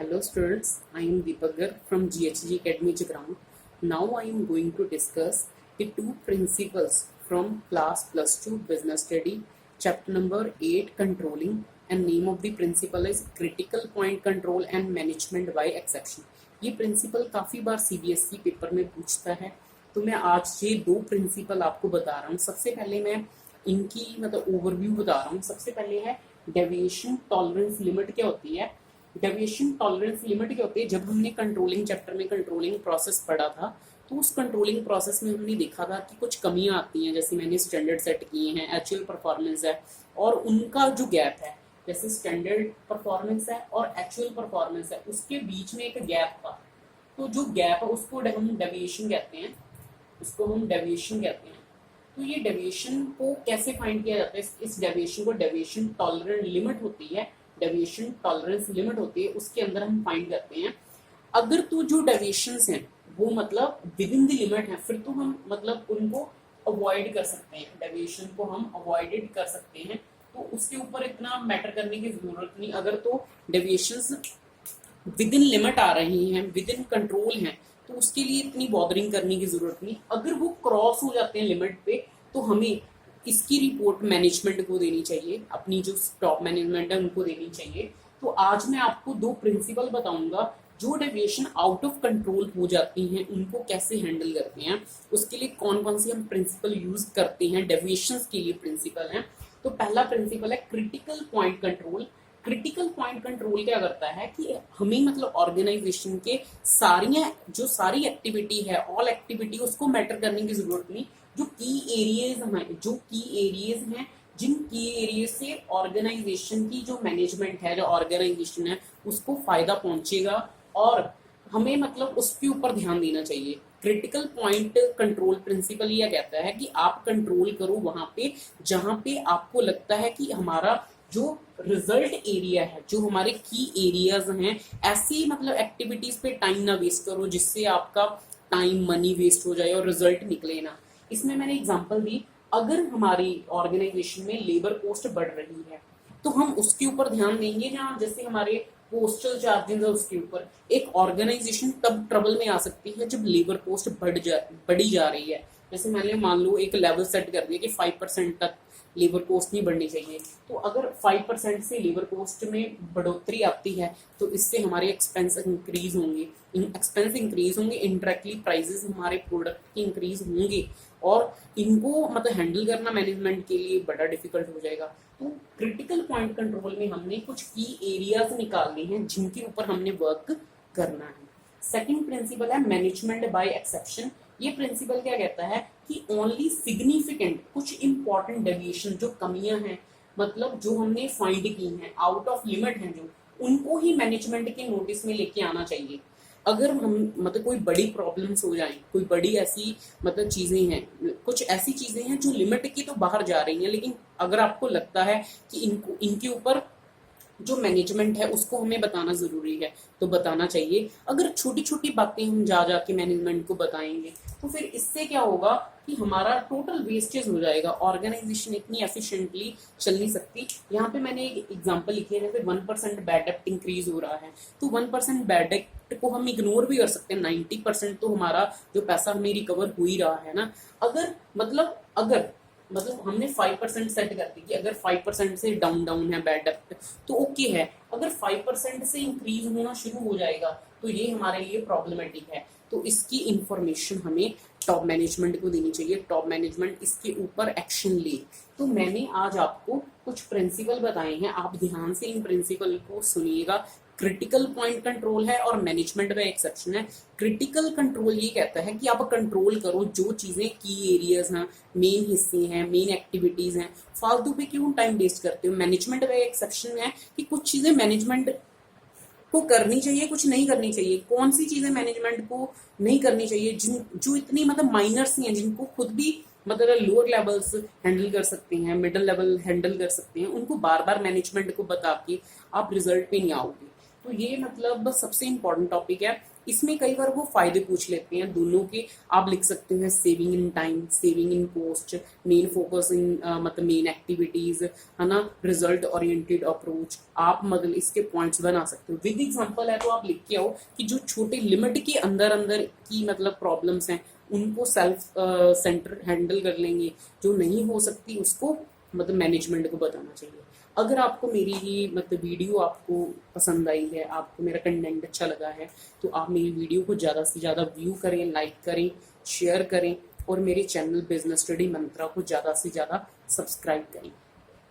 Hello students, I am Deepak Garg from GHG Academy Jagrao. Now I am going to discuss the two principles from class plus 2 business study, chapter number 8 controlling, and name of the principle is critical point control and management by exception. ये principal काफ़ी बार CBSE paper में पूछता है, तो मैं आज ये दो प्रिंसिपल आपको बता रहा हूँ। सबसे पहले मैं इनकी मतलब ओवरव्यू बता रहा हूँ। सबसे पहले है डेविएशन टॉलरेंस लिमिट क्या होती है। डेविएशन टॉलरेंस लिमिट क्या होती है, जब हमने कंट्रोलिंग चैप्टर में कंट्रोलिंग प्रोसेस पढ़ा था तो उस कंट्रोलिंग प्रोसेस में हमने देखा था कि कुछ कमियां आती हैं, जैसे मैंने स्टैंडर्ड सेट किए हैं, एक्चुअल परफॉर्मेंस है और उनका जो गैप है, जैसे स्टैंडर्ड परफॉर्मेंस है और एक्चुअल परफॉर्मेंस है, उसके बीच में एक गैप था। तो जो गैप है उसको हम डेविएशन कहते हैं, तो ये डेविएशन को कैसे फाइंड किया जाता है, इस डेविएशन को डेविएशन टॉलरेंस लिमिट होती है, डेविएशन टॉलरेंस लिमिट होती है, उसके अंदर हम फाइंड करते हैं। अगर तो जो डेविएशंस हैं वो मतलब विद इन द लिमिट है, फिर तो हम मतलब उनको अवॉइड कर सकते हैं, डेविएशन को हम अवॉइडेड कर सकते हैं, तो उसके ऊपर इतना मैटर करने की जरूरत नहीं। अगर तो डेविएशंस विद इन लिमिट आ रही हैं, विद इन कंट्रोल हैं, तो उसके लिए इतनी बॉदरिंग करने की जरूरत नहीं। अगर वो क्रॉस हो जाते हैं लिमिट पे, तो हमें इसकी रिपोर्ट मैनेजमेंट को देनी चाहिए, अपनी जो टॉप मैनेजमेंट है उनको देनी चाहिए। तो आज मैं आपको दो प्रिंसिपल बताऊंगा जो डेविएशन आउट ऑफ कंट्रोल हो जाती हैं उनको कैसे हैंडल करते हैं, उसके लिए कौन कौन से हम प्रिंसिपल यूज करते हैं, डेविएशंस के लिए प्रिंसिपल हैं। तो पहला प्रिंसिपल है critical point control. Critical point control क्या करता है कि हमें मतलब ऑर्गेनाइजेशन के सारी एक्टिविटी है, ऑल एक्टिविटी, उसको मैटर करने की जरूरत नहीं। जो की एरियाज हैं, जिन की एरियाज से ऑर्गेनाइजेशन की जो मैनेजमेंट है, जो ऑर्गेनाइजेशन है, उसको फायदा पहुंचेगा और हमें मतलब उसके ऊपर ध्यान देना चाहिए। क्रिटिकल पॉइंट कंट्रोल प्रिंसिपल यह कहता है कि आप कंट्रोल करो वहां पे जहां पे आपको लगता है कि हमारा जो रिजल्ट एरिया है, जो हमारे की एरियाज हैं, ऐसी मतलब एक्टिविटीज पे टाइम ना वेस्ट करो जिससे आपका टाइम मनी वेस्ट हो जाए और रिजल्ट निकले ना। इसमें मैंने एग्जांपल दी, अगर हमारी ऑर्गेनाइजेशन में लेबर कॉस्ट बढ़ रही है तो हम उसके ऊपर ध्यान देंगे ना, जैसे हमारे पोस्टल चार्जेस है उसके ऊपर। एक ऑर्गेनाइजेशन तब ट्रबल में आ सकती है जब लेबर कॉस्ट बढ़ी जा रही है। जैसे मैंने मान लो एक लेवल सेट कर दिया कि 5% तक लेबर कॉस्ट नहीं बढ़नी चाहिए, तो अगर 5% से लेबर कॉस्ट में बढ़ोतरी आती है तो इससे हमारे एक्सपेंस इंक्रीज होंगे, इनडायरेक्टली प्राइसेस हमारे प्रोडक्ट की इंक्रीज होंगे और इनको मतलब हैंडल करना मैनेजमेंट के लिए बड़ा डिफिकल्ट हो जाएगा। तो क्रिटिकल पॉइंट कंट्रोल में हमने कुछ की एरियाज निकालने हैं जिनके ऊपर हमने वर्क करना है। सेकंड प्रिंसिपल है मैनेजमेंट बाय एक्सेप्शन। ये प्रिंसिपल क्या कहता है कि ओनली सिग्निफिकेंट, कुछ इंपॉर्टेंट डेविएशन, जो कमियां हैं मतलब जो हमने फाइंड की हैं, आउट ऑफ लिमिट हैं, जो उनको ही मैनेजमेंट के नोटिस में लेके आना चाहिए। अगर हम मतलब कोई बड़ी प्रॉब्लम्स हो जाएं, कोई बड़ी ऐसी मतलब चीजें हैं, कुछ ऐसी चीजें हैं जो लिमिट की तो बाहर जा रही हैं, लेकिन अगर आपको लगता है कि इनके ऊपर जो मैनेजमेंट है उसको हमें बताना जरूरी है तो बताना चाहिए। अगर छोटी छोटी बातें हम जा के मैनेजमेंट को बताएंगे तो फिर इससे क्या होगा कि हमारा टोटल वेस्टेज हो जाएगा, ऑर्गेनाइजेशन इतनी एफिशिएंटली चल नहीं सकती। यहाँ पे मैंने एक एग्जांपल लिखी है, जैसे 1% बैड डेब्ट इंक्रीज हो रहा है, तो 1% बैड डेब्ट को हम इग्नोर भी कर सकते हैं, 90% तो हमारा जो पैसा हमें रिकवर हो ही रहा है ना। अगर हमने 5% सेट कर दी कि अगर 5% से डाउन है बैड डेब्ट तो ओके है। अगर 5% से इंक्रीज होना शुरू हो जाएगा तो ये हमारे लिए प्रॉब्लमेटिक है, तो इसकी इंफॉर्मेशन हमें टॉप मैनेजमेंट को देनी चाहिए, टॉप मैनेजमेंट इसके ऊपर एक्शन ले। तो मैंने आज आपको कुछ प्रिंसिपल बताए हैं, आप ध्यान से इन प्रिंसिपल को सुनिएगा। क्रिटिकल पॉइंट कंट्रोल है और मैनेजमेंट बाय एक्सेप्शन है। क्रिटिकल कंट्रोल ये कहता है कि आप कंट्रोल करो जो चीजें की एरियाज हैं, मेन हिस्से हैं, मेन एक्टिविटीज हैं, फालतू पे क्यों टाइम वेस्ट करते हो। मैनेजमेंट बाय एक्सेप्शन है कि कुछ चीजें मैनेजमेंट को करनी चाहिए, कुछ नहीं करनी चाहिए। कौन सी चीजें मैनेजमेंट को नहीं करनी चाहिए, जो इतनी मतलब माइनर्स हैं, जिनको खुद भी मतलब लोअर लेवल्स हैंडल कर सकते हैं, मिडिल लेवल हैंडल कर सकते हैं, उनको बार बार मैनेजमेंट को बता के आप रिजल्ट पे नहीं आओगे। तो ये मतलब सबसे इंपॉर्टेंट टॉपिक है। इसमें कई बार वो फायदे पूछ लेते हैं दोनों के। आप लिख सकते हैं saving in time, saving in cost, main focus in मतलब मेन एक्टिविटीज, है ना, रिजल्ट ओरिएंटेड अप्रोच। आप मतलब इसके पॉइंट्स बना सकते हो। विद एग्जांपल है तो आप लिख के आओ कि जो छोटे लिमिट के अंदर अंदर की मतलब प्रॉब्लम्स हैं उनको सेल्फ सेंटर हैंडल कर लेंगे, जो नहीं हो सकती उसको मतलब मैनेजमेंट को बताना चाहिए। अगर आपको मेरी ये मतलब वीडियो आपको पसंद आई है, आपको मेरा कंटेंट अच्छा लगा है, तो आप मेरी वीडियो को ज़्यादा से ज़्यादा व्यू करें, लाइक करें, शेयर करें और मेरे चैनल बिजनेस स्टडी मंत्रा को ज़्यादा से ज़्यादा सब्सक्राइब करें।